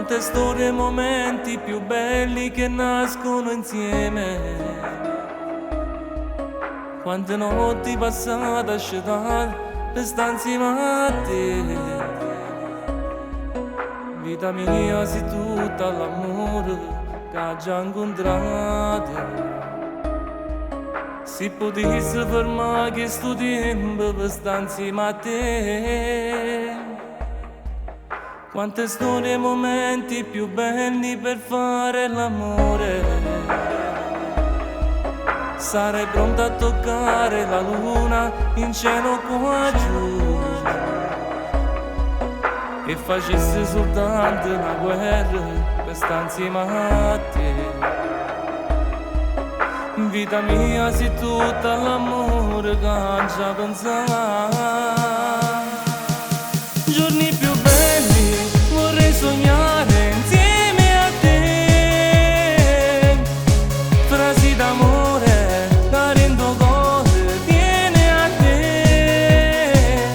Quante storie e momenti più belli che nascono insieme. Quante notti passate a scegliere per stare insieme a te. Vita mia, sei tutta l'amore che ha già incontrato. Se potessi fermare questo tempo per stare insieme a te. Quante storie e momenti più belli per fare l'amore. Sarei pronta a toccare la luna in cielo qua giù. E facessi soltanto una guerra per stare insieme a te. Vita mia, sei tutta l'amore che ho già pensato. Giorni più belli vorrei sognare insieme a te. Frasi d'amore che rendo cuore tiene a te.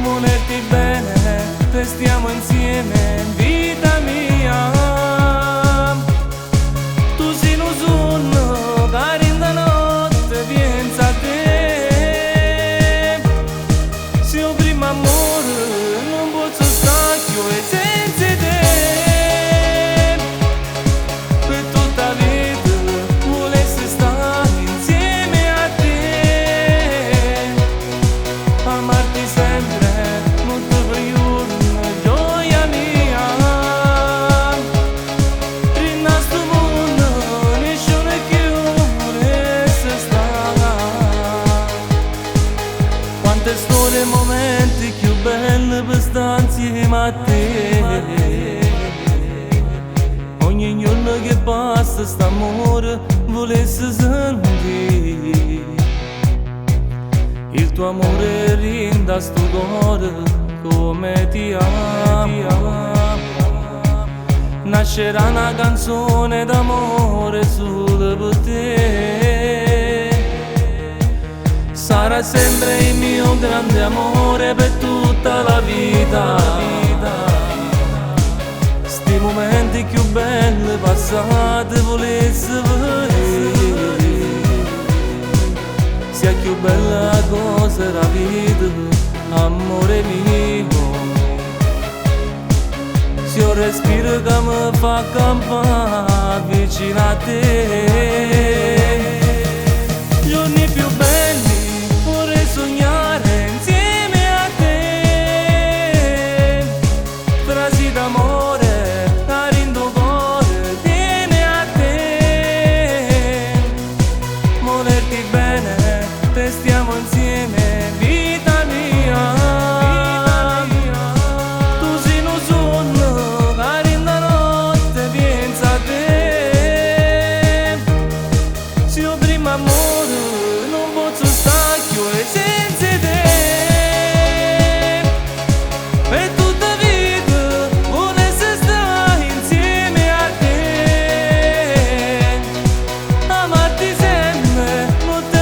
Volerti bene, restiamo insieme, vita mia. Tu sei un sogno che rende notte pensa a te. Se ho primo amore non posso stare più senza te. Per tutta la vita volessi stare insieme a te. Amarti sempre, notte per giorno, gioia mia. Rinna sto mondo, nessuno più volesse stare. Quante storie e momenti più belli per stare insieme a te. Ogni giorno che passa st'amore volesse sentire. Il tuo amore rinda sto cuore come ti amo. Nascerà una canzone d'amore solo per te. Sarà sempre il mio grande amore per tutta la vita. Sti momenti più belli passati volessi vedere. Sia più bella cosa la vita, amore mio. Se un respiro che mi fa campare vicino a te. Giorni più belli vorrei sognare insieme a te. Frasi d'amore che rendo cuore tiene a te. Volerti bene, restiamo insieme, vita mia. Tu sei un sogno che rende notte pensa a te. Se ho primo amore non posso stare più senza te. Per tutta la vita volessi stare insieme a te. Amarti sempre, notte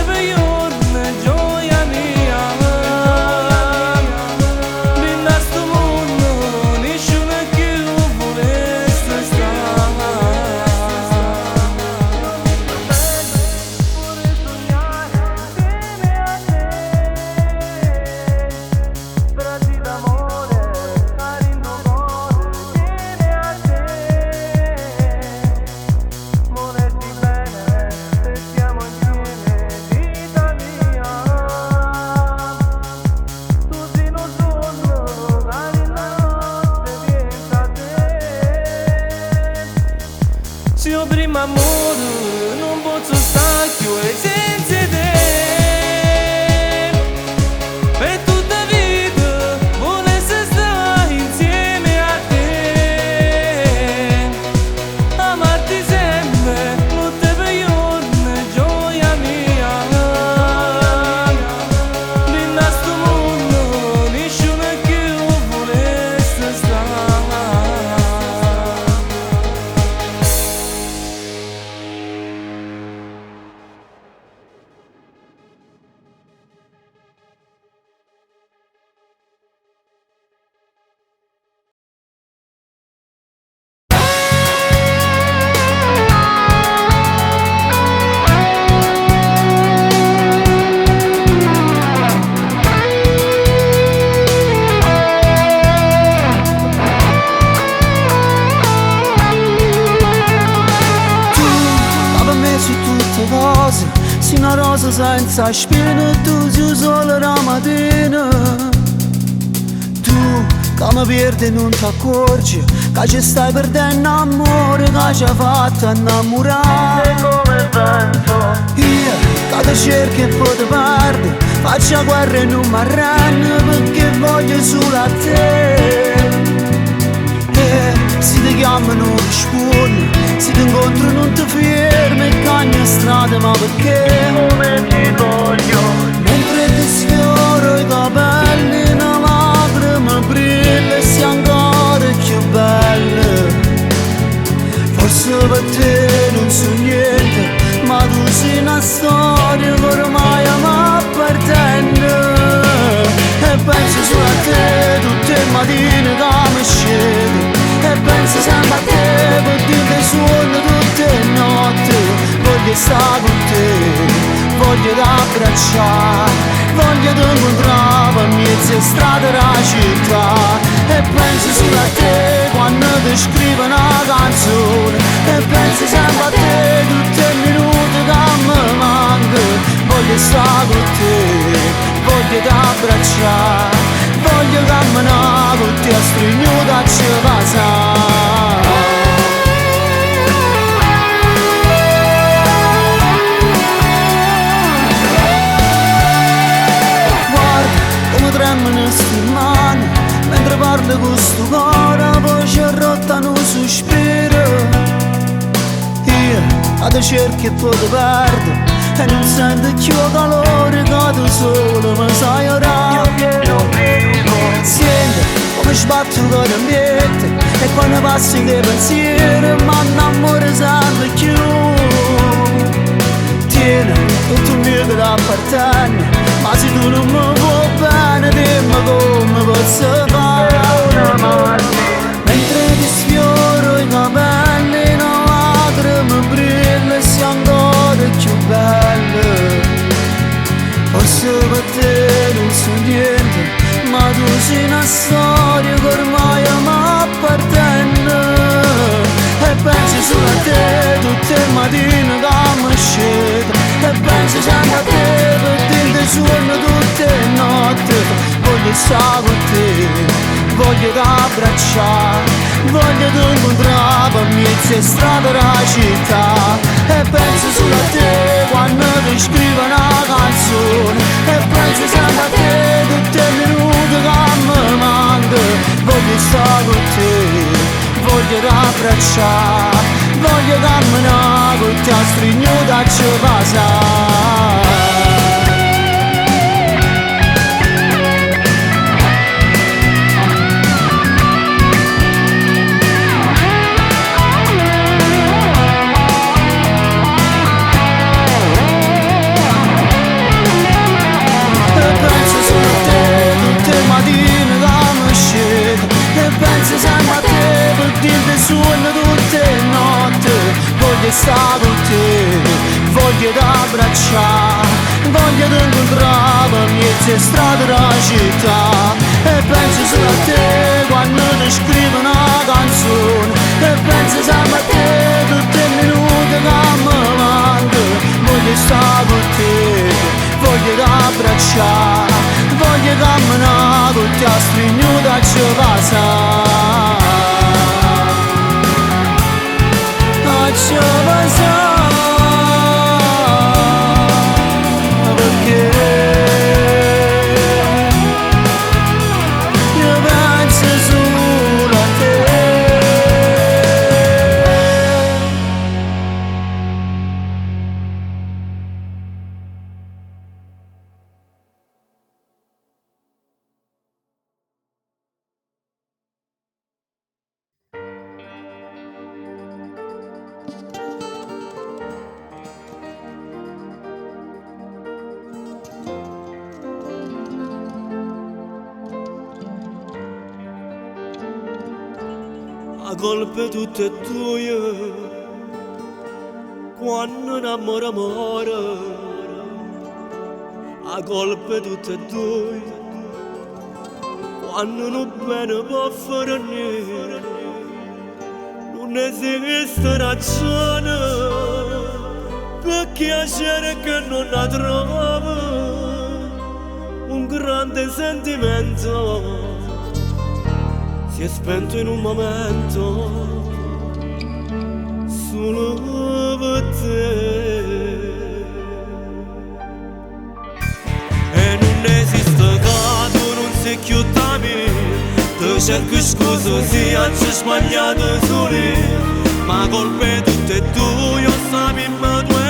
casa senza spina, tu sei solo la mattina. Tu che mi perdi e non ti accorgi, che ci stai perdendo amore, che ci hai fatto innamorare. Come penso, Io che ti cerco e poi ti perdo, faccio guerra e non mi arrendo perché voglio solo a te. Se ti chiamo non rispondi, se ti incontro non ti fermi e cagni strada, ma perché? come ti voglio, Mentre ti sfioro i capelli, una lacrima brilla e sei ancora più bella. Forse per te non so niente, ma tu sei una storia che ormai mi appartiene. E penso solo a te tutte le mattine che mi scedo, e penso sempre a te per dirti suono tutte le notti. Voglio stare con te, voglio t'abbracciare, voglio t'incontrare per mezzo strada della città. E penso solo a te quando ti scrivo una canzone, e penso sempre a te tutti i minuti che mi manca. Voglio stare con te, voglio t'abbracciare, voglio camminare con te a stringere a ci passare. Tremano sti mani mentre parlo con sto cuore, la voce rotta non sospiro. Io a te cerco e poi ti perdo e non sento più calore che tu solo mi sai orare. Senti come sbatto il cuore in piedi e quando passi dei pensieri mi innamoro sempre più. Tieni tutto il mio che ti appartiene, ma se tu non mi vuoi bene dimmi come posso fare. Mentre ti sfioro i capelli, una lacrima brilla e sei ancora più bella. Forse per te non so niente, ma tu sei una storia che ormai mi appartiene. E penso solo a te tutte le mattine che mi scedo, e penso sempre a te per dirti suono tutte le notti. Voglio stare con te, voglio t'abbracciare, voglio t'incontrare per mezzo strada della città. E penso solo a te quando ti scrivo una canzone, e penso sempre a te tutti i minuti che mi manca. Voglio stare con te, voglio t'abbracciare, voglio camminare con te a stringere a ci passare. Penso sempre a te per dirti suono tutte le notti. Voglio stare con te, voglio t'abbracciare, voglio t'incontrare per mezzo strada della città. E penso solo a te quando ti scrivo una canzone, e penso sempre a te tutti i minuti che mi manca. Voglio stare con te, voglio t'abbracciare, voglio camminare con te a stringere a ci passare. A ci passare, perché io penso solo a te. a colpe tutte tue, quando innamora amore, a colpe tutte e due, quando non bene può fare niente, non esiste ragione piacere che non la trovo, un grande sentimento si è spento in un momento solo per te. E non esiste caso, non sei più da me, ti cerco scusa se ci sbagliato soli, ma colpe tutte tue, io sappiamo due.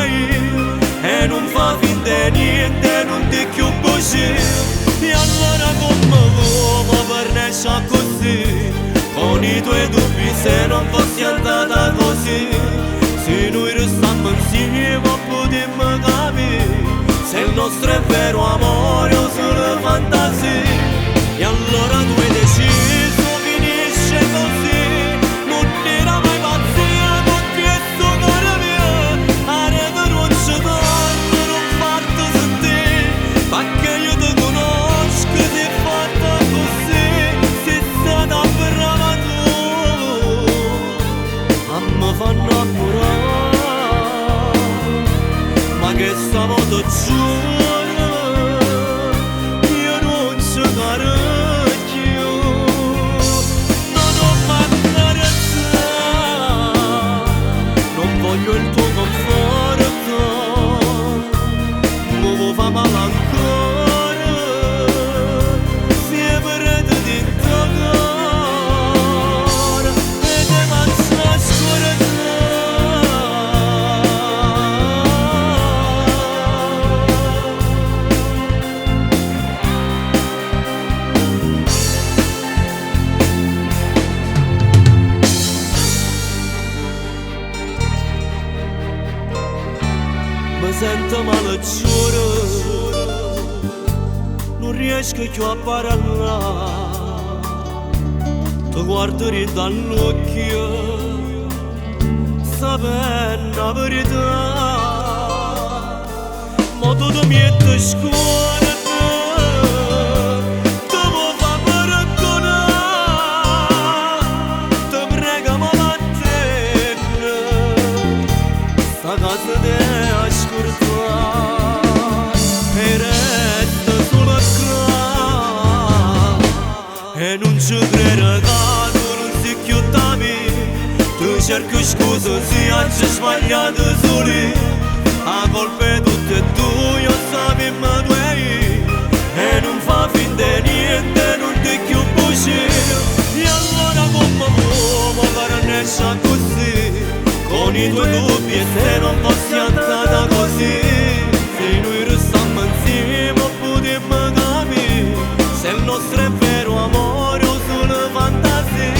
E non fa finta niente, non ti più così. E allora come per nesci così, con i tuoi dubbi se non fossi andata così. Se noi restammo insieme potremmo capire se il nostro è vero amore o solo fantasia. E allora tu hai deciso, finisce così, non era mai pazzia, non ti è cara mia, arreda non ci torno, non farti sentire, perché io ti conosco, sei fatta così, sei stata brava tu, a me fa innamorare, ma che stavolta giuro, io non ci carecchio, non m'accarezza, non voglio il tuo conforto, mi fa male ancora, sempre di toccare e ti faccio ascoltare. Mi sento male, giuro, non riesco più a parlare, ti guardo dall'occhio, sapendo la verità, ma tu mi metti scuola. Casa de ascoltare e resta solo a credere, e non ci credo che tu non sei più da me, tu cerchi scusa se ci sbagliato soli, a colpe tutte tue, io sappiamo due, e non fa finta niente, non ti più così. E allora come può fare nesci così, con i tuoi dubbi e se non fossi andata così, se noi restammo insieme potremmo capire se il nostro è vero amore o solo fantasia.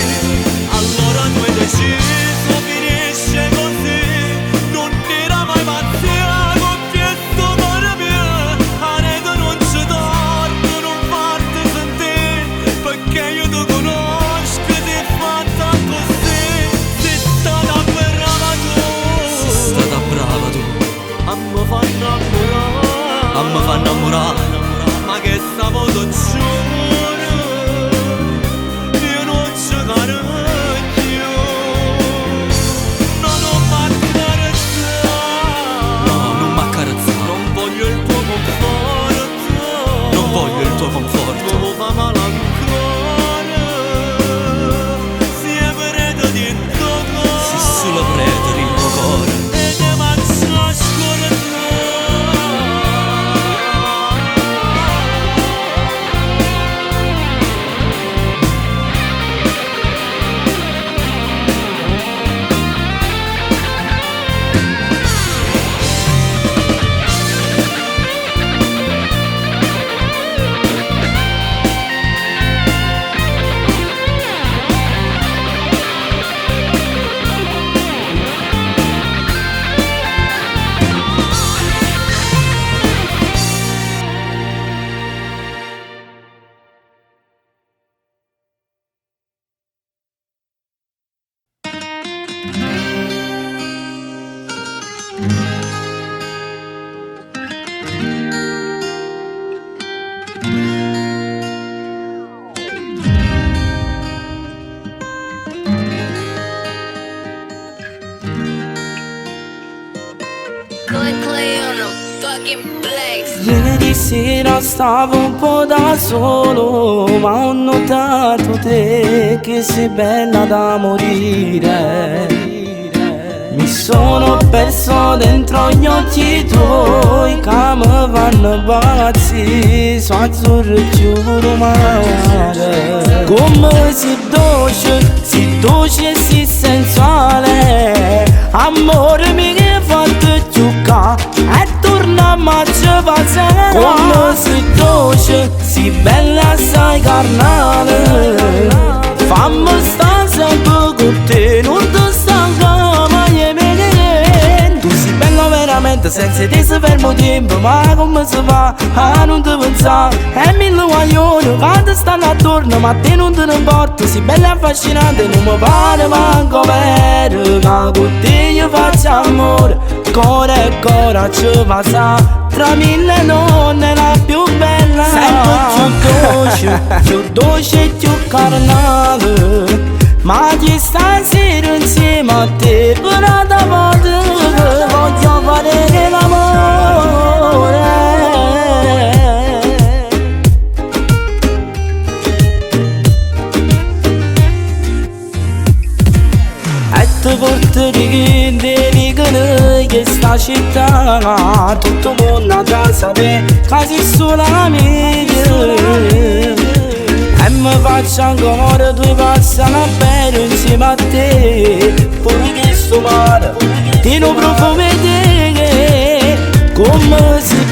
Allora tu hai deciso, finisce così, non era mai pazzia, confiesso cara mia, arreda non ci torno, non farti sentire, perché io ti conosco, sei fatta così, sei stata brava tu, a me fa innamorare, ma che stavolta giuro, io non ci carecchio, no, non m'accarezza, non voglio il tuo conforto, mi fa male ancora, sempre di toccare, si solo prete il tuo cuore. Ieri sera stavo un po' da solo, ma ho notato te che sei bella da morire. Mi sono perso dentro gli occhi tuoi che mi fanno pazzi, su azzurro giuro mare. Come si dolce e si sensuale, amore mi che fatto giocare e torniamo a passare. Come si dolce, si bella assai carnale, fammi stare sempre con te, non ti stanca mai me. Tu sei bella veramente, senza te si fermo tempo, ma come si fa a non ti pensare? E mille guaglioni quando stanno attorno, ma a te non te ne importa. Sei bella affascinante, non mi pare manco vero che con te io faccio amore. Cuore e cuore ci passa, tra mille nonne la più bella. Sempre più dolce e più carnale, ma di stasera insieme a te per la volta voglio fare l'amore. E ti porterei che dicono che sta città tutto il mondo già sapere che sei sola mia. E mi faccio ancora due passi alla bere insieme a te, pure che sto male, ti non profumo te. Come si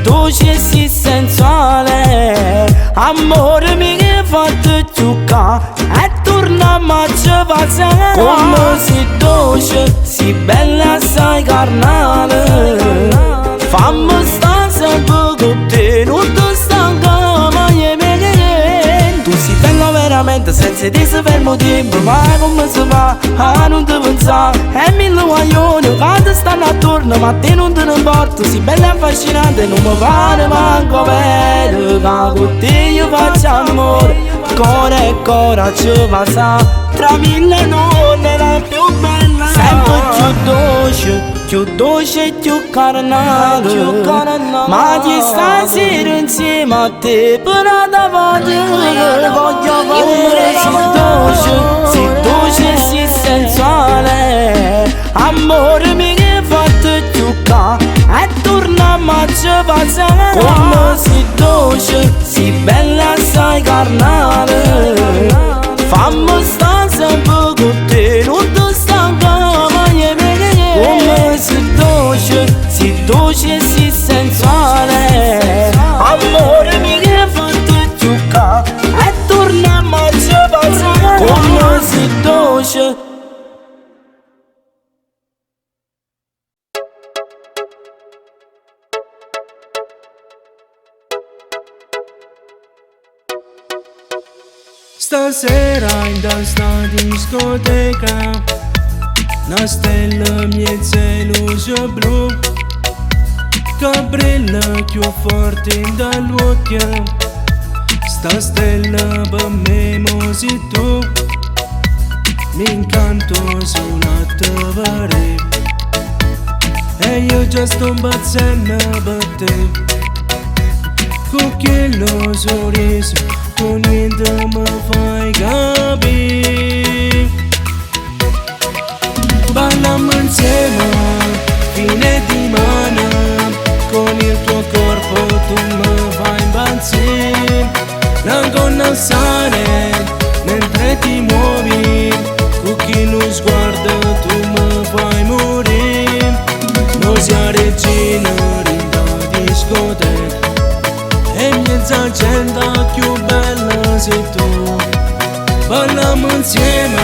dolce e si sensuale, amore mi che fatto giocare e torniamo a passare. Come si dolce, si bella assai carnale, fammi stare sempre con te, non ti stanca mai me. Tu sei bella veramente, senza te si fermo tempo, ma come si fa a non ti pensare? E mille guaglioni quando stanno attorno, ma a te non te ne importa. Sei bella affascinante, non mi pare manco vero che con te io faccio amore. Cuore e cuore ci passa, tra mille nonne la più bella. Sempre più dolce e più carnale, ma di stasera insieme a te per la volta voglio fare. Si dolce e si sensuale, amore mi che fatto giocare e torniamo a passare. Come si dolce, si bella assai carnale, fammi stare sempre con te, non ti stanca mai me. Come si dolce e si sensuale, amore mi che fatto giocare e torniamo a passare. Come si dolce. Stasera in sta discoteca, una stella miezza e luce blu che brilla più forte dall'occhio. Sta stella per me mo sei tu, mi incanto sulla tua pare e io già sto impazzendo per te. Con quello sorriso tu niente mi fai capire. Balliamo insieme fine di mano, con il tuo corpo tu mi fai impazzire. La conoscere mentre ti muovi, con chi lo sguardo tu mi fai morire. Noi siamo regina in discoteca e mezza gente più bella sei tu. Balliamo insieme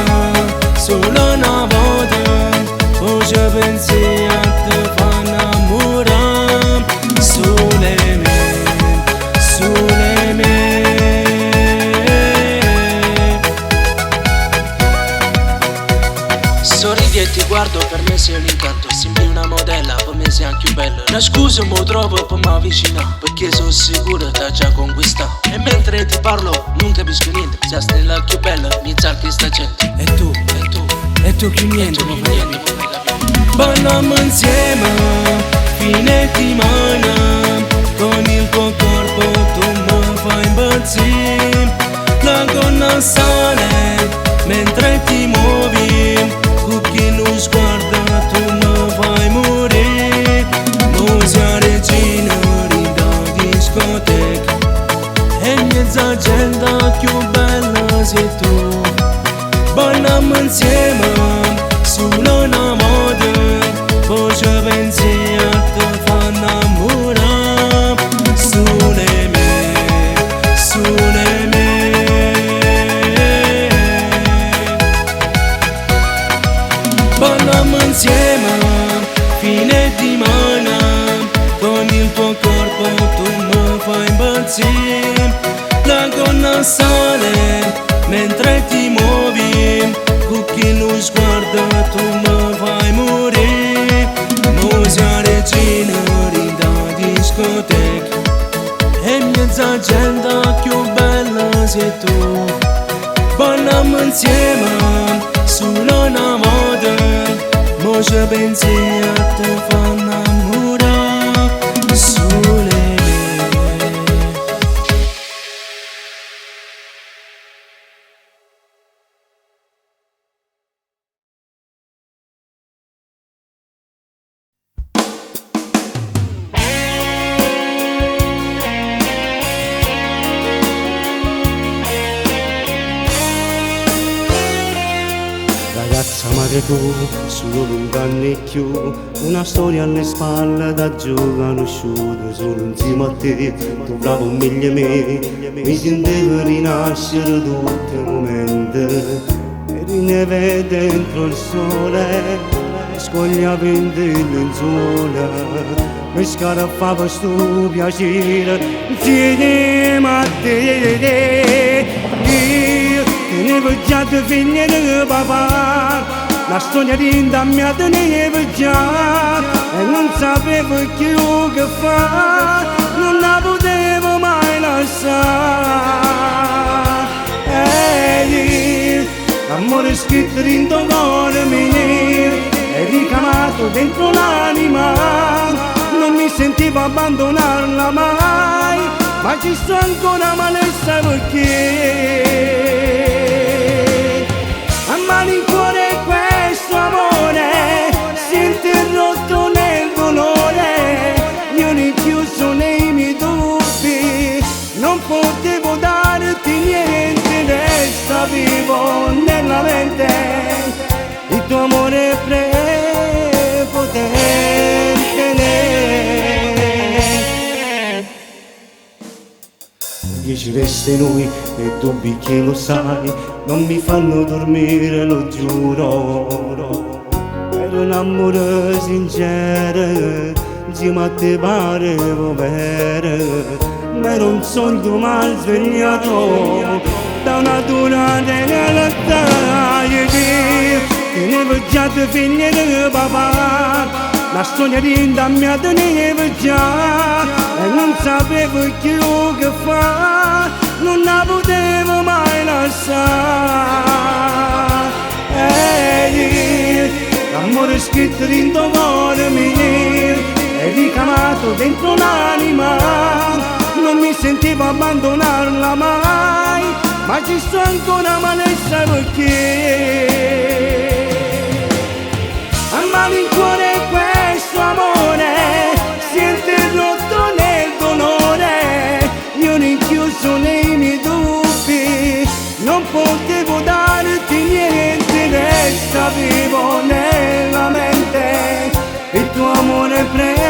solo una volta, poi ci pensi a te fa innamorare. Sole me sorridi e ti guardo, per me sei un incanto. Sembri una modella, per me sei anche bella. Una scusa mi trovo per mi avvicinare, perché sono sicuro che già conquistato. E mentre ti parlo non capisco niente, sei la stella più bella, mi salvi sta gente. E tu che niente mi fai. Balliamo insieme fine settimana, con il tuo corpo tu mi fai impazzire. La gonna sale mentre ti muovi, con chi non sguarda tu mi fai morire. Musica regina da discoteca, e mezza gente più bella sei tu. Balliamo insieme solo una moda, voce pensiero ti fa innamorare. Sole me, sole me. Balliamo insieme fine settimana, con il tuo corpo tu mi fai impazzire. La gonna sale mentre ti muovi, con chi non sguarda tu mi fai morire. Musica regina da discoteca, e mezza gente più bella sei tu. Balliamo insieme solo una moda, voce pensiero ti fa innamorare. Sole me. Ragazza madre tu, solo 20 anni e più, una storia alle spalle da conosciuto. Solo insieme a te, tu bravo meglio me, mi sentivo rinascere tutti i momenti. Eri neve dentro il sole, scogliavo in te il lenzuola, mi scaraffava sto piacere insieme a te. Tenevo già due figli di papà, la storia di mia tenevo già, e non sapevo più che fa, non la potevo mai lasciare. L'amore scritto dentro il cuore mio, è ricamato dentro l'anima, non mi sentivo abbandonarla mai, ma ci sto ancora male, sai perché? A malincuore questo amore si è interrotto nel dolore, io rinchiuso nei miei dubbi, non potevo darti niente, resta vivo nella mente il tuo amore prepotente. Dici resta noi e dubbi che lo sai, non mi fanno dormire, lo giuro. Era un amore sincero, insieme a te parevo vero, ma era un sogno mal svegliato da una dura realtà. Tenevo già due figli di papà, la storia di mia tenevo già, e non sapevo più che fa, non la potevo mai lasciare. L'amore scritto dentro il cuore mio, è ricamato dentro l'anima, non mi sentivo abbandonarla mai, ma ci sto ancora male, sai perché? A malincuore questo amore si è interrotto nel dolore, io rinchiuso nei miei dubbi, non potevo darti niente, resta vivo nella mente il tuo amore prepotente.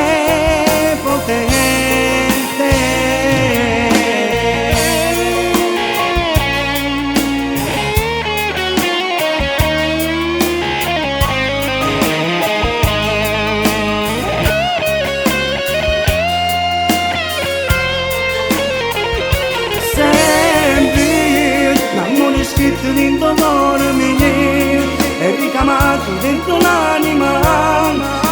Scritto dentro il cuore mio, è ricamato dentro l'anima,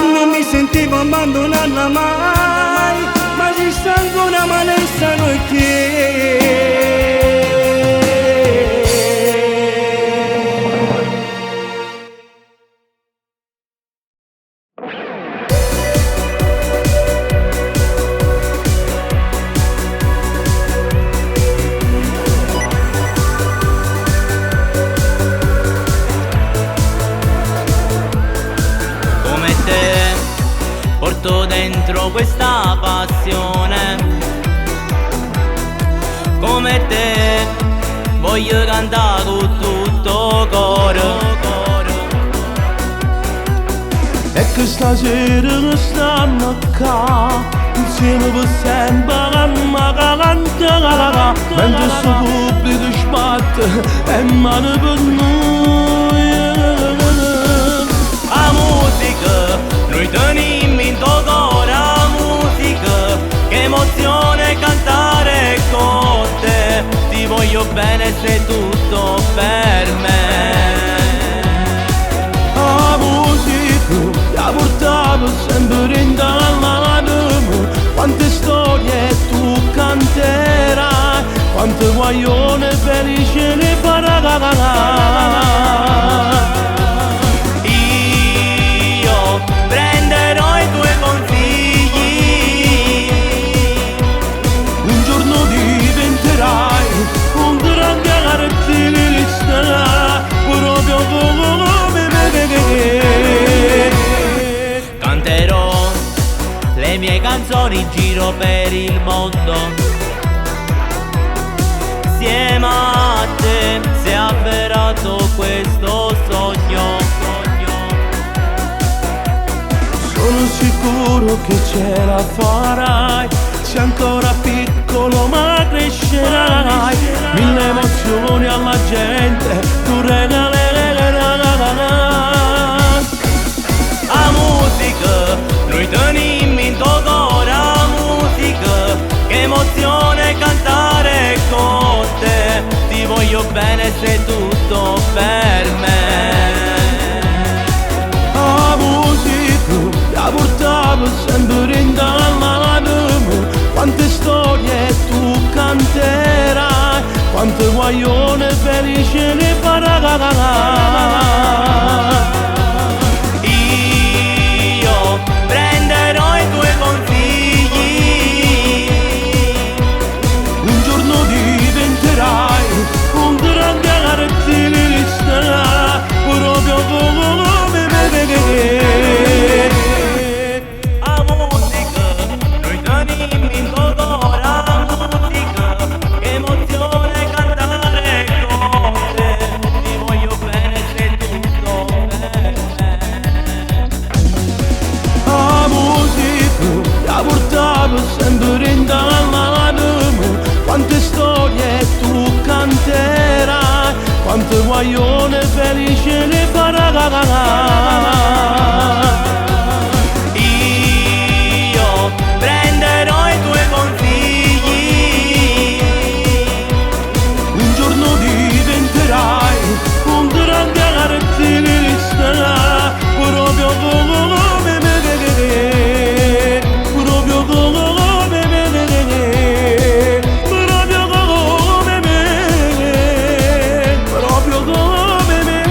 non mi sentivo abbandonarla mai, ma ci sta ancora male, sai perché? la passione. Come te voglio cantare con tutto coro. E che stasera che stanno qua insieme per sempre a cantare, mentre sto pubblico sbatte e mano per noi. La musica, noi teniamo in tuo cuore la musica, che emozione cantare con te, ti voglio bene, sei tutto per me. La musica la portavo sempre in l'anima, quante storie tu canterai, quante guaglione felice ne farai. Io prenderò i tuoi consigli, un giorno diventerai un grande artista, proprio come me. Canterò le mie canzoni in giro per il mondo, insieme a te si è avverato questo sogno. Sono sicuro che ce la farai, sei ancora piccolo ma crescerai, mille emozioni alla gente tu regalerai. La musica, noi teniamo in tuo cuore la musica, che emozione cantare con te, ti voglio bene, sei tutto per me. La musica la portavo sempre in l'anima, quante storie tu canterai, quante guaglione felice ne farai. Io prenderò i tuoi consigli, un giorno diventerai un grande artista, proprio come me. la musica, noi teniamo in tuo cuore la musica, che emozione cantare con te, ti voglio bene, sei tutto per me. La musica la portavo sempre in l'anima, quante storie tu canterai, quante guaglione felice ne farai. Io prenderò i tuoi consigli, Un giorno diventerai un grande artista, proprio come me, proprio come me, proprio come me, proprio come me.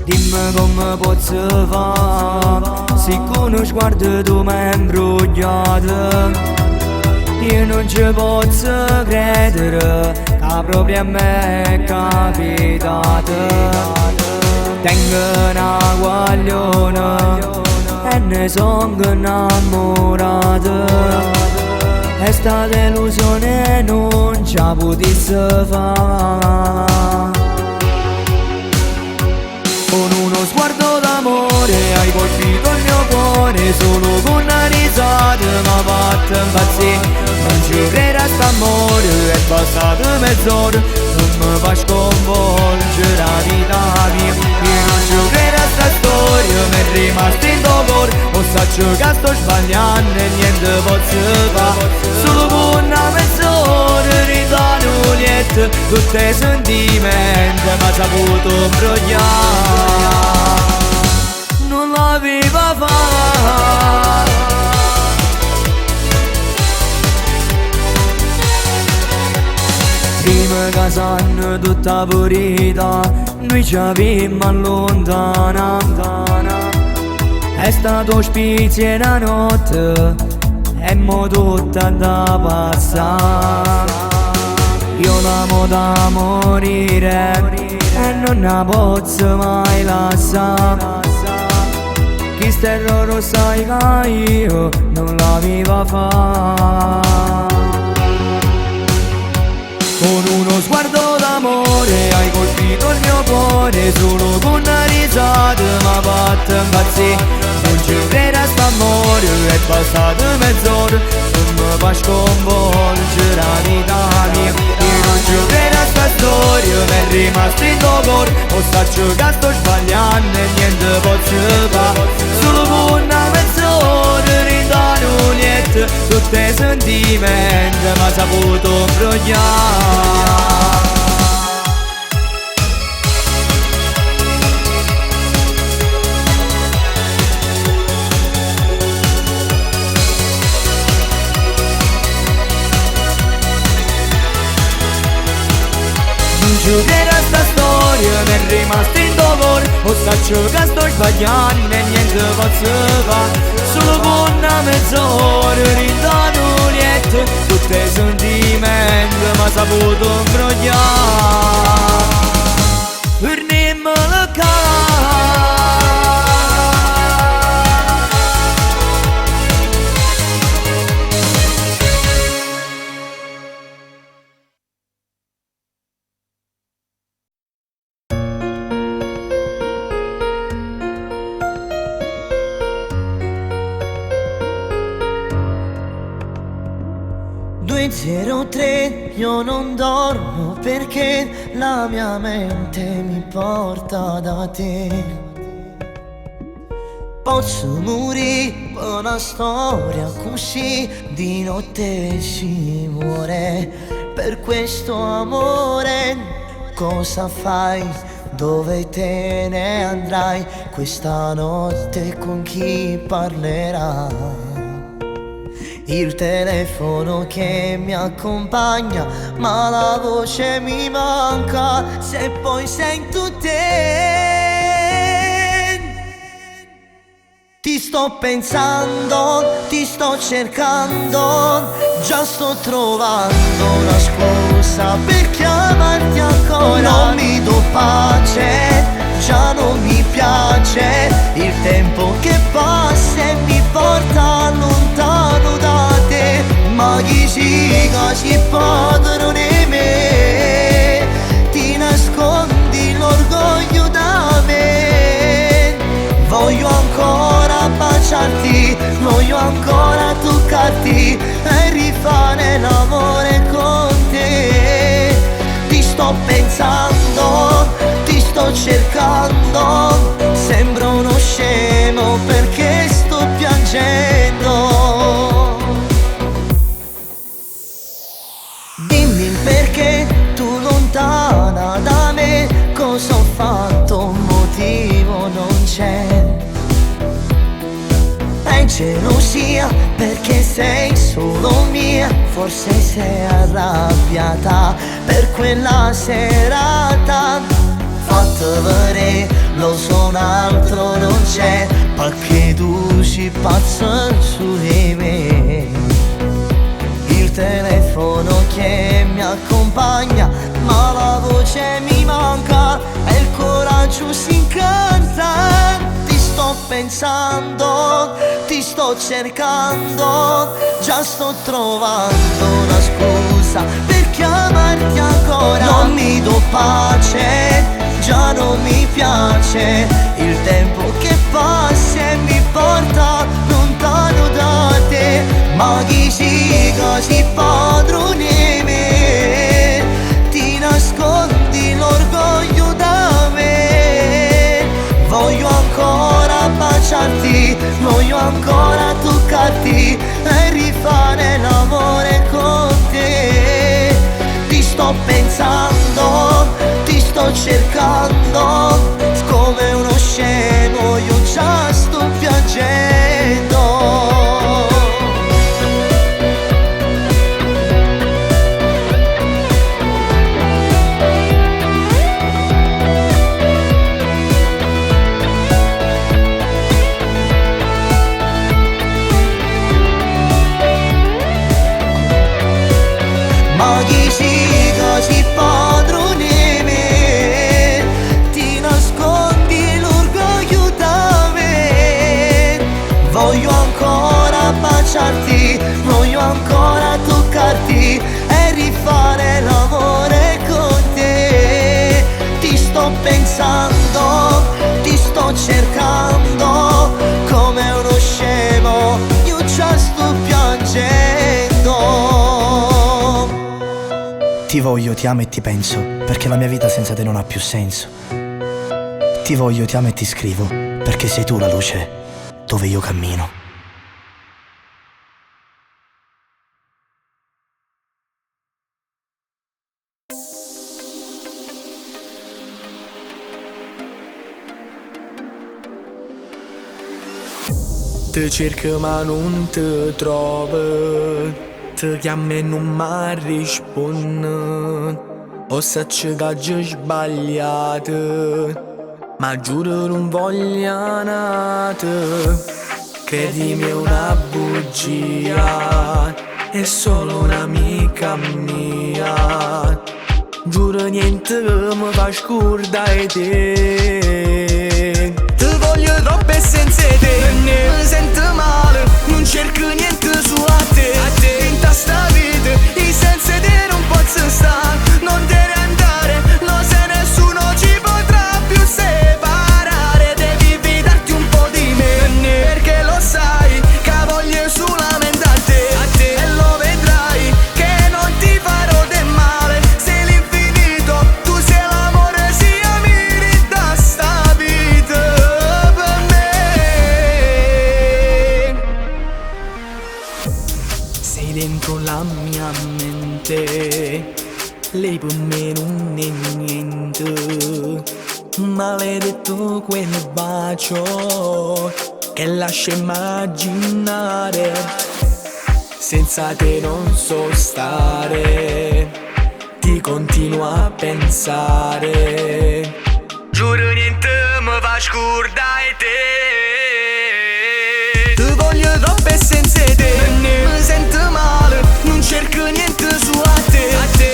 Dimmi come posso fare, se con uno sguardo tu mi hai imbrogliato. Io non ci posso credere che proprio a me è capitato. Tengo una guagliona e ne sono innamorato. È stata illusione, non ce la potesse fare. Con uno sguardo d'amore hai colpito il mio cuore, solo con una risata m'ha fatto impazzire. Non ci credo a st'amore, è passato mezz'ora, non mi fa sconvolgere la vita mia. Io non ci credo a sta storia, mi è rimasto in tuo cuore, o saccio che sto sbagliando e niente posso fare. Solo con una mezz'ora ridano lietto, tutti i sentimenti m'ha saputo imbrogliare. Non l'aveva fatta. Prima che sanno tutta purita, noi ci avevamo allontana. E È stato spizio una notte e mo tutta da passare. Io l'amo da morire e non la posso mai lasciare. Chi sterroro sai che io non la viva fa. Con uno sguardo d'amore hai colpito il mio cuore, solo con una risata m'ha fatto impazzire. Non ci credo a st'amore, è passato mezz'ora, non mi fa sconvolgere la vita mia. Io non ci credo a sta storia, mi è rimasto in tuo cuore, o saccio che sto sbagliando e niente posso fare. Solo con una mezz'ora rindono niente, tutti i sentimenti m'ha saputo imbrogliare. Non ci credo a sta storia, mi è rimasto in tuo cuore, o saccio che sto sbagliando e niente posso fare. Solo con una mezz'ora rindono niente, tutti i sentimenti m'ha saputo imbrogliare. Torniamo qua. Tre, io non dormo perché la mia mente mi porta da te. Posso morire per una storia così, di notte si muore per questo amore. Cosa fai? Dove te ne andrai? Questa notte con chi parlerai? Il telefono che mi accompagna, ma la voce mi manca. Se poi sento te, ti sto pensando, ti sto cercando, già sto trovando una scusa per chiamarti ancora. Non mi do pace, già non mi piace il tempo che passa e mi porta lontano da te. Ma chi siga si padrone di me, ti nascondi l'orgoglio da me. Voglio ancora baciarti, voglio ancora toccarti e rifare l'amore con te. Ti sto pensando, ti sto cercando, sembro uno scemo perché sto piangendo. Dimmi il perché tu lontana da me, cosa ho fatto, un motivo non c'è. È gelosia perché sei solo mia, forse sei arrabbiata per quella serata. Fatto vedere, lo so un altro non c'è, perché tu si pazza su di me. Il telefono che mi accompagna, ma la voce mi manca e il coraggio si incanta. Ti sto pensando, ti sto cercando, già sto trovando una scusa per chiamarti ancora. Non mi do pace, già non mi piace il tempo che passa e mi porta lontano da te. Ma chi siga si padrone di me, ti nascondi l'orgoglio da me. Voglio ancora baciarti, voglio ancora toccarti e rifare l'amore con te. Ti sto pensando, ti sto cercando, come uno scemo io già sto piangendo. pochi sì, così padroni me. Ti nascondi l'orgoglio da me. Voglio ancora baciarti, voglio ancora toccarti e rifare l'amore con te. Ti sto pensando, ti sto cercando, come uno scemo io già sto piangendo. Ti voglio, ti amo e ti penso, perché la mia vita senza te non ha più senso. Ti voglio, ti amo e ti scrivo, perché sei tu la luce dove io cammino. Ti cerco ma non ti trovo, ti chiamo e non mi rispondi. Ho cercato sbagliato, ma giuro non voglio nata. Credimi è una bugia, è solo un'amica mia. Giuro niente mi fa scordare te. Ti voglio troppo e senza te mi sento male, non cerco niente su a te. In sta vita e senza te non posso stare. Non te ne andare, no se nessuno ci potrà più separare. Devi fidarti un po' di me, perché lo sai che voglio solamente a te. E lo vedrai che non ti farò del male. Sei l'infinito, tu sei l'amore, sia mi da sta vita per me. Sei dentro la mia mente, lei per me non è niente. Maledetto quel bacio che lascia immaginare. Senza te non so stare, ti continuo a pensare. Giuro niente mi fa scordare te. Ti voglio troppo e senza te mi sento male, non cerco niente su a te.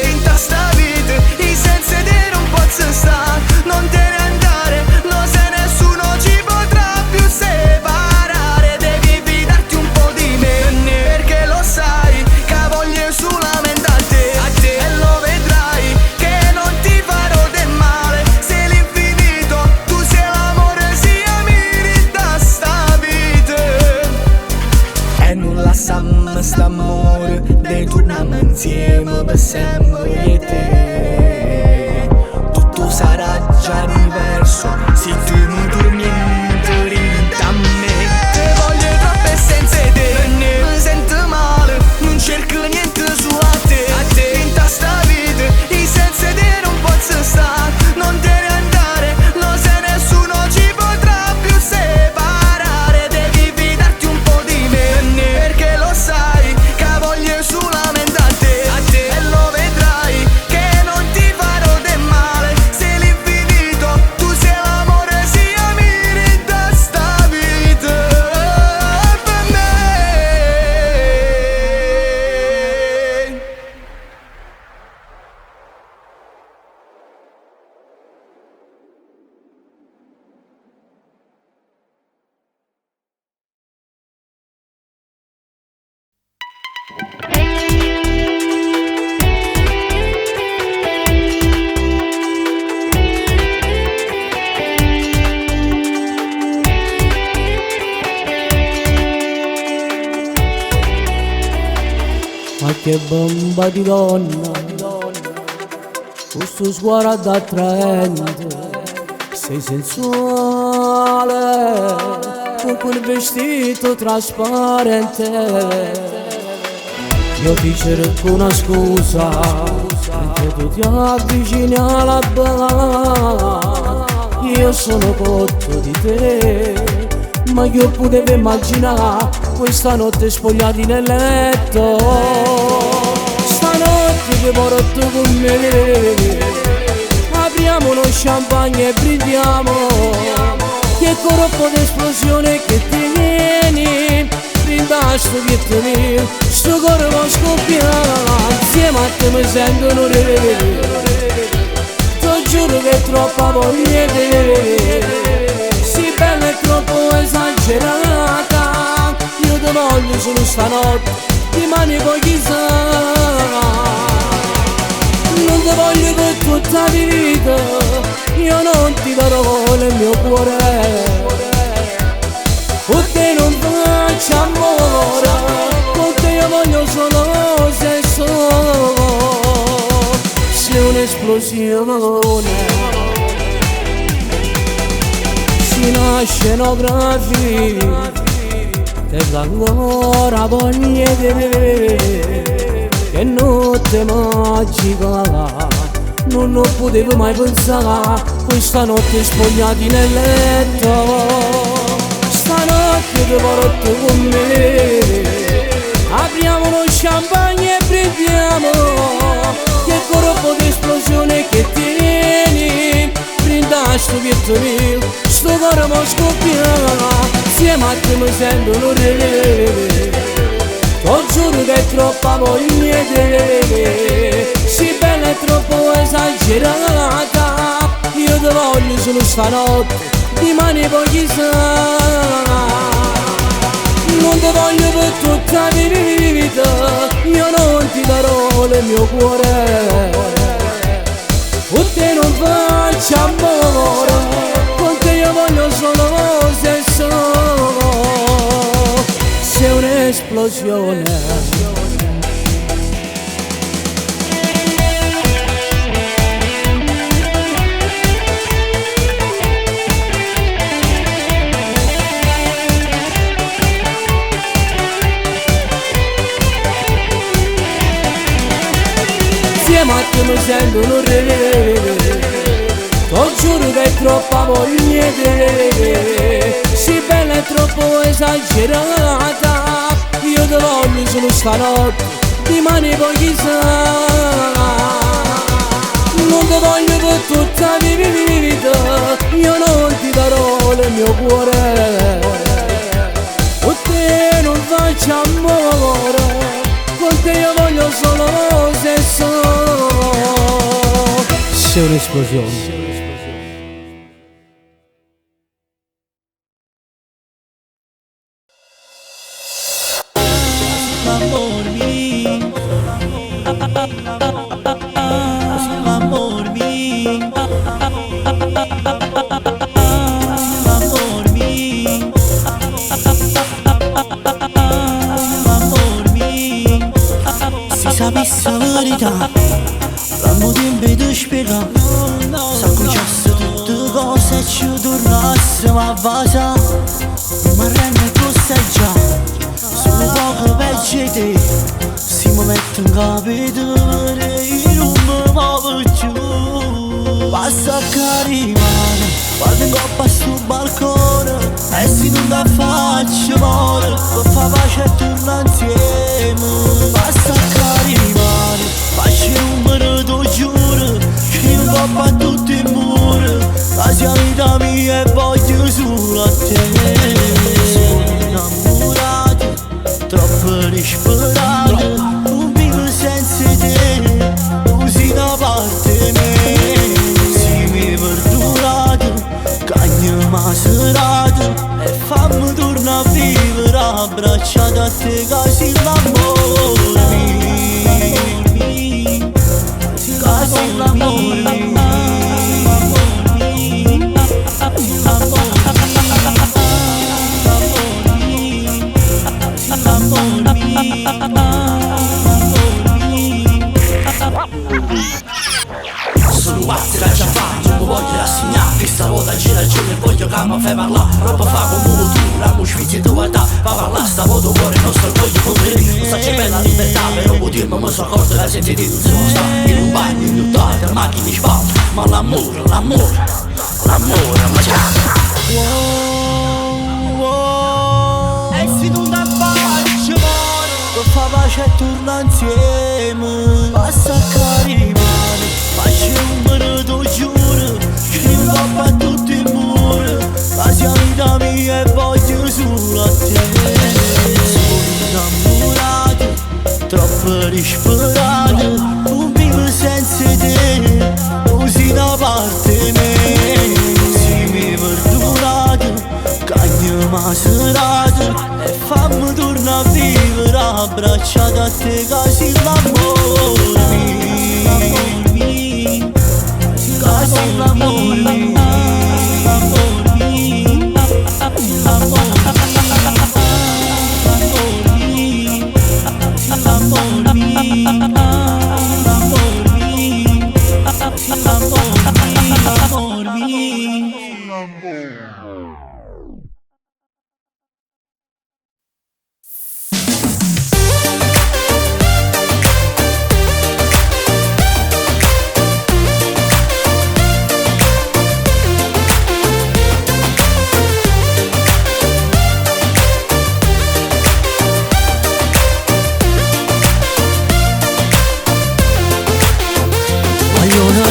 In sta vita e senza te non posso stare. Non te ne andare, no se nessuno ci potrà più separare. Devi fidarti un po' di me, perché lo sai che voglio solamente a te. E lo vedrai che non ti farò del male. Sei l'infinito, tu sei l'amore, sia mi da sta vita. E non lasciamo st'amore, dei torniamo insieme per sempre io e te. Tutto sarà già diverso se tu non torni indietro a me. Ti voglio troppo e senza te mi sento male, non cerco niente su a te. In sta vita e senza te non posso stare. Non te ne andare, no se nessuno ci potrà più separare. Devi fidarti un po' di me, perché lo sai che voglio solamente a te. E lo vedrai che non ti farò del male. Sei l'infinito, tu sei l'amore, sia mi da sta vita per me. Ma che bomba di donna, questo sguardo attraente, sei sensuale, con quel vestito trasparente. Io ti cerco una scusa, mentre tu ti avvicini alla barra. Io sono cotto di te, ma io potevo immaginare questa notte spogliati nel letto. Stanotte che porto con me, apriamo lo champagne e brindiamo. Che corpo d'esplosione che tieni, brinda sto pietto mio, sto cuore può scoppiare, insieme a te mi sento un re. Ti giuro che è troppa voglia di vedere, sì bella e troppo esagerata. Io ti voglio solo stanotte, di mani poi chissà. Non ti voglio per tutta la vita, io non ti darò nel mio cuore. Con te non faccio amore, con te io voglio solo sesso. Sei un'esplosione, sei una scenografia, te fa ancora voglia di vedere. Che notte magica, non potevo mai pensare, questa notte spogliati nel letto. Stanotte ti porto con me, apriamo lo champagne e brindiamo, che corpo di esplosione che tieni. Brinda sto pietto mio, sto cuore mo scoppia, insieme a te mi sento un re. Ti giuro che è troppa voglia di vedere, sì bella e troppo esagerata. Io ti voglio solo stanotte, di mani poi chissà. Non ti voglio per tutta la vita, io non ti darò nel mio cuore. Con te non faccio amore, con te io voglio solo sesso. Sei un'esplosione. Ma te mi sento un re. Ti giuro che è troppa voglia di vedere, sì bella e troppo esagerata. Io ti voglio solo stanotte, di mani poi chissà. Non ti voglio per tutta la vita, io non ti darò nel mio cuore. Con te non faccio amore, con te io voglio solo sesso. Sei un'esplosione. Amor mio, amor mio, amor mio, amor mio. Si sapesse la verità, l'amore ti impede spiegare. S'accucciasse tutte cose e ci tornassimo a basa. Ma rende cos'è già, sono poco peggio di te. Si mi mette in capitolo e non mi muovo più. Passa a carimare, vado in coppa sul balcone, e se non la faccio muore, per fa pace e torna insieme. Passa a carimare, faccio il numero, tu giuro, scrivo in coppa a tutti i muri. La sia vita mia e voglio solo a te. Sono innamorato, troppo disperato, non vivo senza te, così da parte mia. Se mi perdonato, cagno maserato, e fammi tornare a vivere abbracciato a te, così l'amore mio, così l'amore mio. Sono pazzi da già fa, non mi voglio rassegnare. Questa volta gira il giorno e voglio che mi fai parlare. Roba fa come tu, la mia sfizia e tu guarda. Va parlare sta volta cuore, il nostro orgoglio con te. Non sa c'è bella libertà, però può dirmi mi sono accorto che senza te non si può stare. In un bagno, in un taglio, macchine in spalla. Ma l'amore, l'amore, l'amore mi chiama. E se non la faccio muore, per fa pace e torna insieme. Passa a carimare, faccio il numero, tu giuro, scrivo in coppa a tutti i muri. La sia vita mia e voglio solo a te. troppo disperata, non vivo senza te, così da parte mia. Se mi perdonate, cagno ma serata, e fammi tornare a vivere abbracciata a te, casi l'amore mio, casi l'amore mio.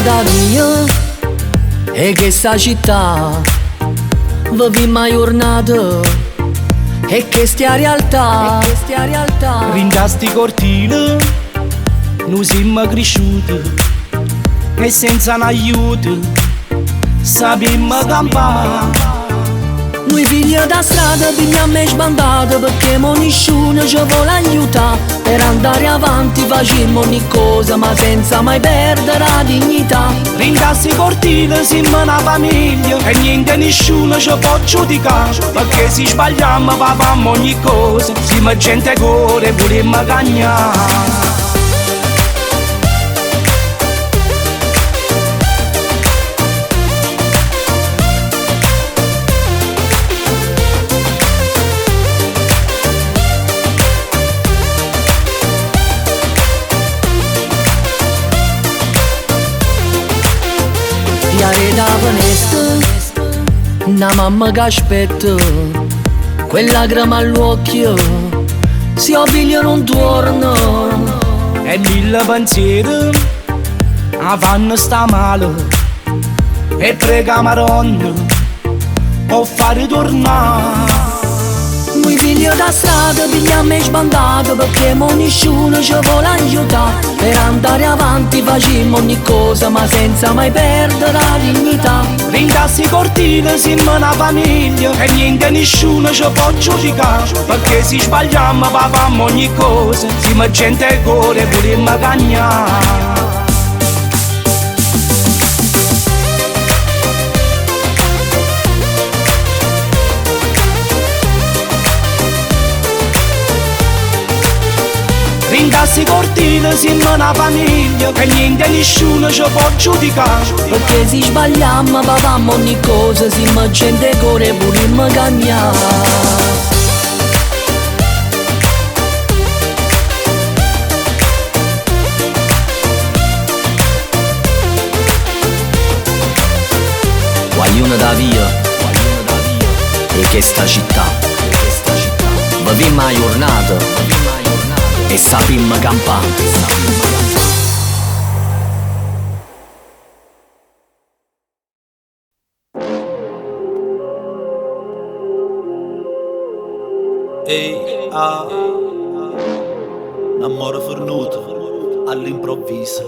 Da via e che sta città vivi mai giornata e che stia realtà Rinda sti cortili noi siamo cresciuti e senza un aiuto sappiamo campare. Noi figli da strada pigliamo e sbandate perché mo nessuno ci vuole aiutare. Per andare avanti facciamo ogni cosa ma senza mai perdere la dignità. Rindassi cortile siamo una famiglia e niente nessuno ci può giudicare. Perché se sbagliamo facciamo ogni cosa, siamo gente cuore vogliamo cagnare. Da finestra, una mamma che aspetta, quella grama all'occhio, se ho figlio non torna. E mille pensieri a fanno sta male e prega Maronna o fare tornare. Noi figli da strada pigliamo e sbandate perché mo nessuno ci vuole aiutare. Per andare avanti facciamo ogni cosa ma senza mai perdere la dignità. Rindassi cortile siamo una famiglia e niente nessuno ci può giudicare. Perché se sbagliamo facciamo ogni cosa, siamo gente cuore vogliamo cagnare. Rindassi cortile siamo una famiglia e niente nessuno ci può giudicare. Perché se sbagliamo facciamo ogni cosa, siamo gente cuore vogliamo cagnare. Guaglione da via e che sta città vivimmo a giornata e sapimmo campare. Un amore fornuto all'improvviso.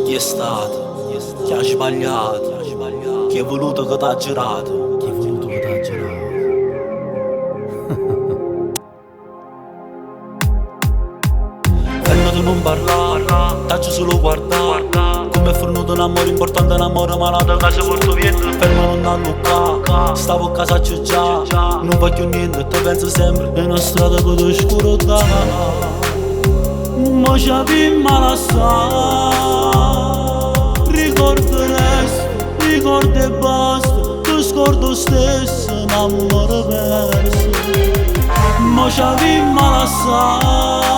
Chi è stato? Chi ha sbagliato? Chi ha voluto che t'ha girato? Fermati non parlare, tacci solo guardare. Come è fornuto un amore importante, un amore malato che si porto via. Fermo non allucca, stavo a casa già. Non voglio niente, te penso sempre è una strada che ti scuro da. Ma ci abbiamo lasciato. Ricordo e basta. Tu scordo stesso, un amore perso. Ma ci abbiamo lasciato.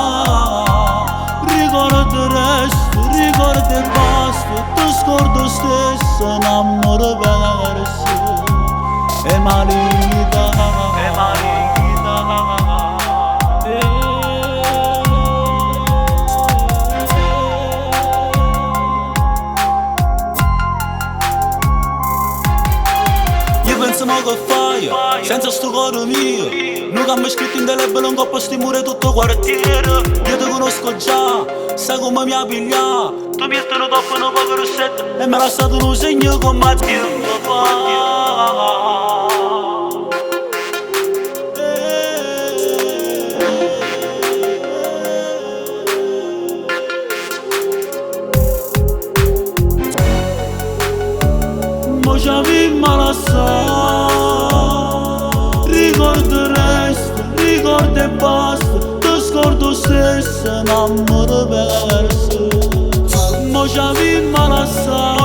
Ricordo e basta, tu scordo stesso, un amore perso. E maligna. Io penso mo che fai, senza sto cuore mio. io. Non che mi scritto in delebile un coppo stimore tutto il quartiere. Io ti conosco già, sai come mi ha pigliato. Tu mi stai troppo un po' rossetto e me l'ha stato un segno con Matteo fa. Già vi malassa, ricordo il resto, ricordo e basta. Ti scordo stesso, innamoro perso. Mo già vi malassa,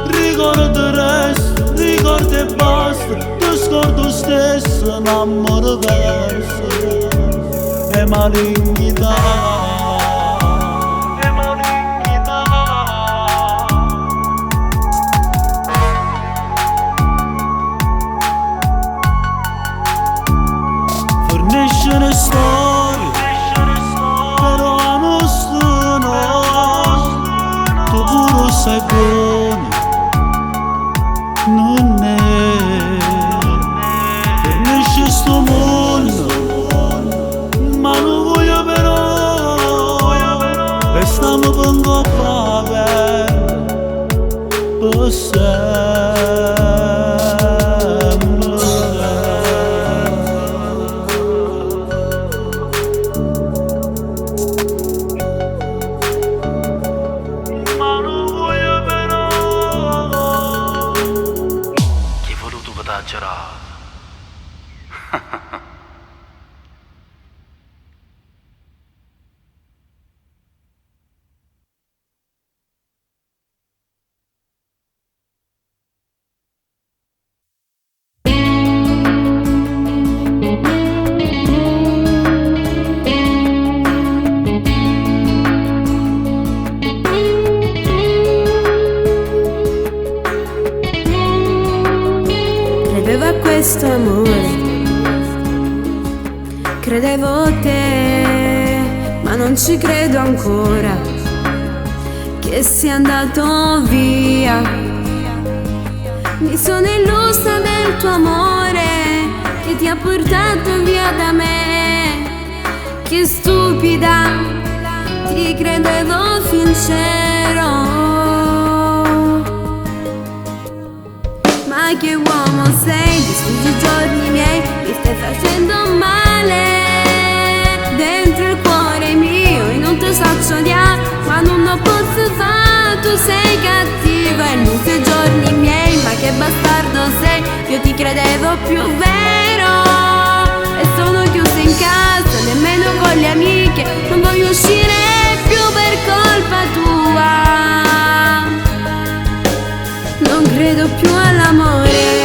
ricordo il resto, ricordo e basta. Ti scordo stesso, innamoro perso. E malignità. Fornisce storie, però a nostro no. Tu pure sai buono, non è. Fornisce sto mondo, ma non voglio però. Restiamo per un coppa aperta, per sempre. Credevo a questo amore, credevo a te, ma non ci credo ancora che sia andato via. Mi sono illusa del tuo amore che ti ha portato via da me. Che stupida, ti credevo sincero. Ma che uomo sei, distruggi i giorni miei, mi stai facendo male. Dentro il cuore mio io non ti so odiare, ma non lo posso fare, tu sei cattivo e non sei giorni miei. Ma che bastardo sei, io ti credevo più vero. E sono chiusa in casa, nemmeno con le amiche, non voglio uscire più per colpa tua. Non credo più all'amore.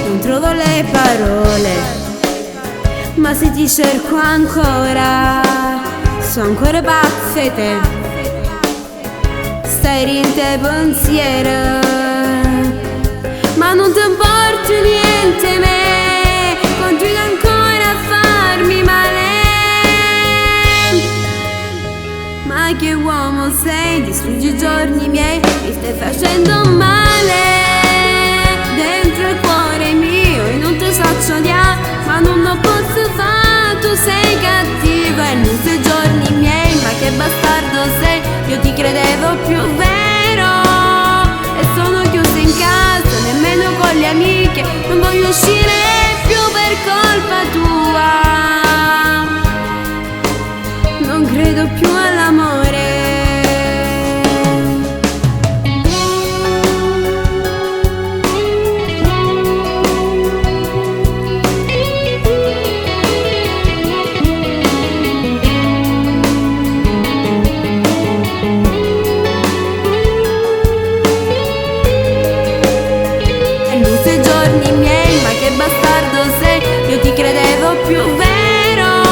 Non trovo le parole, ma se ti cerco ancora, sono ancora pazze te. Stai in te pensiero, ma non ti importa niente me. Continui ancora a farmi male. Ma che uomo sei, distruggi i giorni miei, mi stai facendo male. Dentro il cuore mio io non ti so odiare, ma non lo posso fare, tu sei cattivo e non sei giorni miei. Ma che bastardo sei, io ti credevo più vero. E sono chiusa in casa, nemmeno con le amiche, non voglio uscire più per colpa tua. Non credo più all'amore. E non sei giorni miei, ma che bastardo sei, io ti credevo più vero.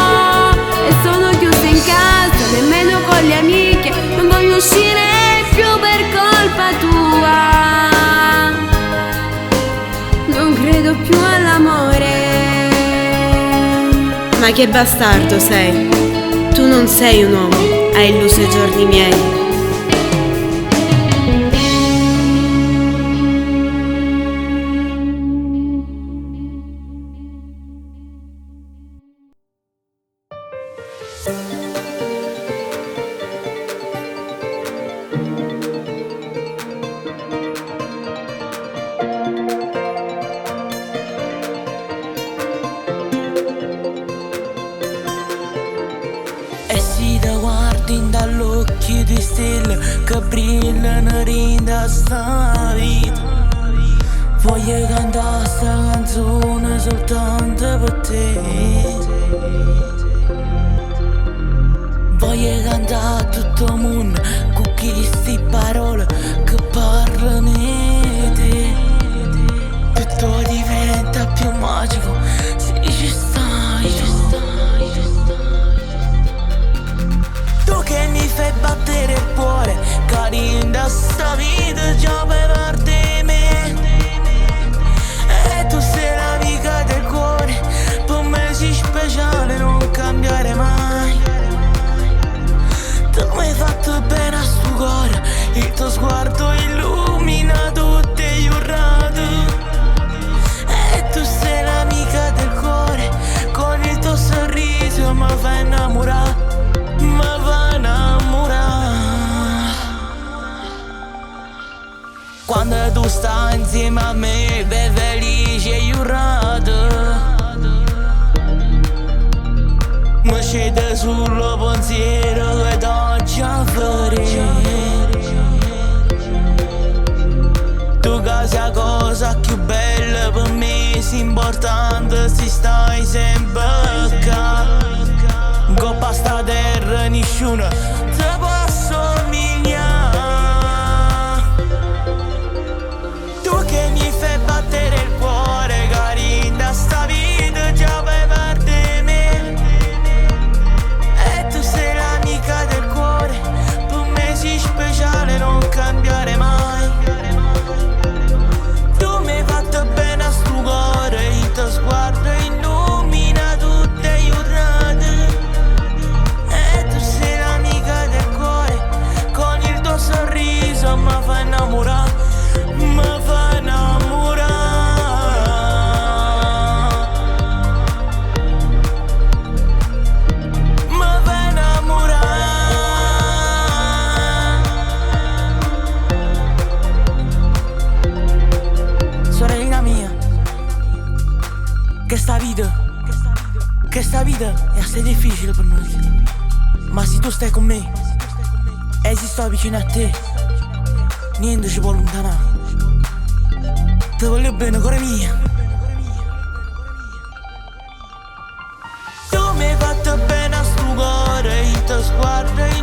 E sono chiusa in casa, nemmeno con le amiche, non voglio uscire più per colpa tua. Non credo più all'amore. Ma che bastardo sei, tu non non sei un uomo, hai illuso i giorni miei. E si da guardi dall'occhio di stelle che brillano rinda sta vita. Voglio cantare sta canzone soltanto per te. Voglio cantare tutto il mondo con queste parole che parlano di te. Tutto diventa più magico se ci stai, ci stai, ci stai. Tu che mi fai battere il cuore, carina sta vita già per di me. E tu sei l'amica del cuore, per me sei speciale, non cambiare mai. Tu mi hai fatto bene a sto cuore, il tuo sguardo illumina tutte le giornate. E tu sei l'amica del cuore, con il tuo sorriso mi fai innamorare, mi fai innamorare. Quando tu stai insieme a me, sei felice e giurata. Mi scende sul pensiero che t'ho già fare. Tu che sei la cosa più bella per me, è importante se stai sempre qua. Coppa sta terra nessuno ti posso somigliare. Tu che mi fai battere il cuore, carina sta vita già per di me. E tu sei l'amica del cuore, per me sei speciale, non cambiare mai. Tu mi hai fatto bene a sto cuore, il tuo sguardo illumina tutte le giornate. E tu sei l'amica del cuore, con il tuo sorriso mi fai innamorare, mi fai innamorare. Mi fai innamorare. Sorellina mia, che sta vita è assai difficile per noi. Ma se tu stai con me e se sto vicino a te, niente ci può allontanare. Ti voglio bene, cuore mia. Tu mi hai fatto bene a sto cuore, il tuo sguardo è